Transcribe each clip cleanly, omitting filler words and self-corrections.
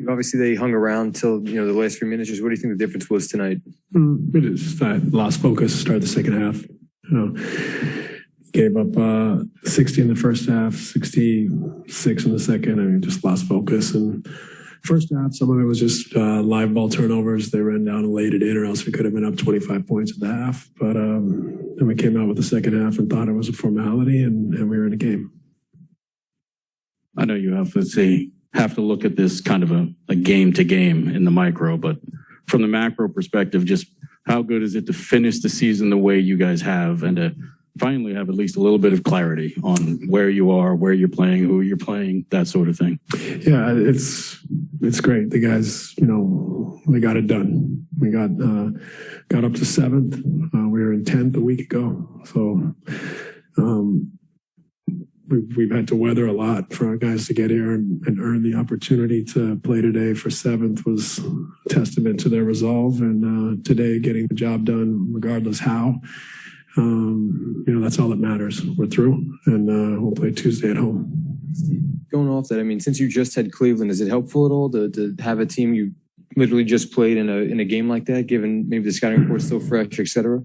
Obviously, they hung around till the last few minutes. Just what do you think the difference was tonight? It is lost focus. Started the second half. Gave up 60 in the first half, 66 in the second. I mean, just lost focus. And first half, some of it was just live ball turnovers. They ran down and laid it in, or else we could have been up 25 points at the half. But then we came out with the second half and thought it was a formality, and we were in a game. I know you have to look at this kind of a game to game in the micro, but from the macro perspective, just how good is it to finish the season the way you guys have and to finally have at least a little bit of clarity on where you are, where you're playing, who you're playing, that sort of thing? Yeah, it's great. The guys, they got it done. We got up to 7th. We were in 10th a week ago. So we've had to weather a lot for our guys to get here and earn the opportunity to play today for 7th was a testament to their resolve. And today, getting the job done, regardless how, that's all that matters. We're through, and we'll play Tuesday at home. Going off that, I mean, since you just had Cleveland, is it helpful at all to have a team you literally just played in a game like that, given maybe the scouting report's still fresh, et cetera?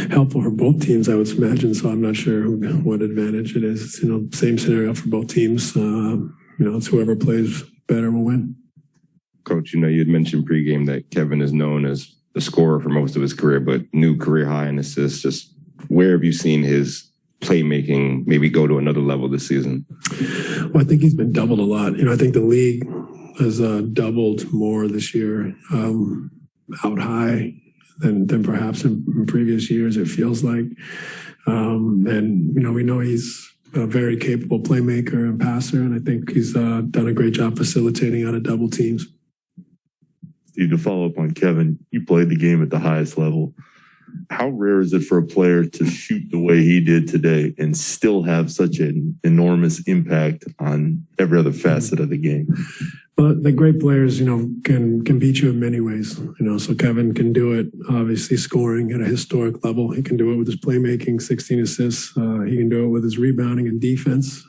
Helpful for both teams, I would imagine. So I'm not sure what advantage it is. It's, same scenario for both teams. It's whoever plays better will win. Coach, you had mentioned pregame that Kevin is known as the scorer for most of his career, but new career high in assists. Just where have you seen his playmaking maybe go to another level this season? Well, I think he's been doubled a lot. I think the league has doubled more this year, out high than perhaps in previous years, it feels like. And we know he's a very capable playmaker and passer, and I think he's done a great job facilitating out of double teams. Steve, to follow up on Kevin, you played the game at the highest level. How rare is it for a player to shoot the way he did today and still have such an enormous impact on every other facet of the game? Well, the great players, can beat you in many ways. So Kevin can do it, obviously scoring at a historic level. He can do it with his playmaking, 16 assists. He can do it with his rebounding and defense.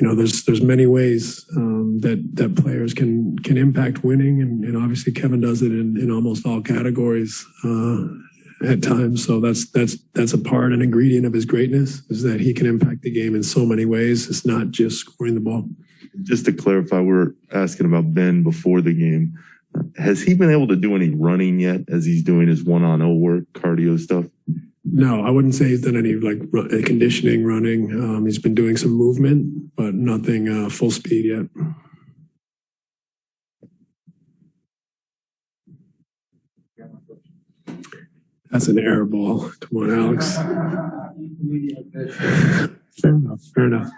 There's many ways that players can impact winning, and obviously Kevin does it in almost all categories at times. So that's a part, an ingredient of his greatness, is that he can impact the game in so many ways. It's not just scoring the ball. Just to clarify, we were asking about Ben before the game. Has he been able to do any running yet as he's doing his 1-on-0 work, cardio stuff? No, I wouldn't say he's done any conditioning, running. He's been doing some movement, but nothing full speed yet. That's an error ball. Come on, Alex. Fair enough.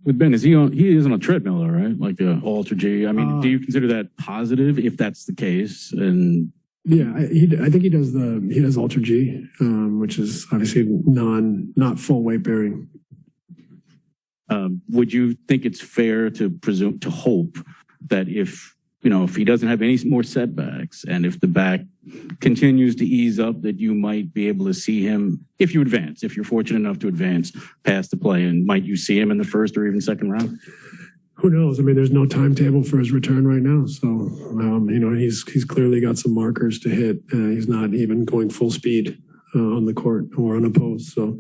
With Ben, he is on a treadmill, right? Like the Ultra G. I mean, do you consider that positive if that's the case? And yeah, I think he does Ultra G, which is obviously not full weight bearing. Would you think it's fair to hope that if he doesn't have any more setbacks and if the back continues to ease up, that you might be able to see him if you're fortunate enough to advance past the play, and might you see him in the first or even second round? Who knows? I mean, there's no timetable for his return right now. So, he's clearly got some markers to hit. He's not even going full speed on the court or unopposed. So,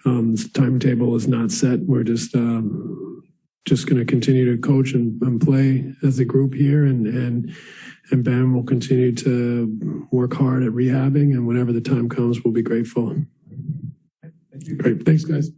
timetable is not set. We're just going to continue to coach and play as a group here, and Ben will continue to work hard at rehabbing, and whenever the time comes, we'll be grateful. Great. Thanks, guys.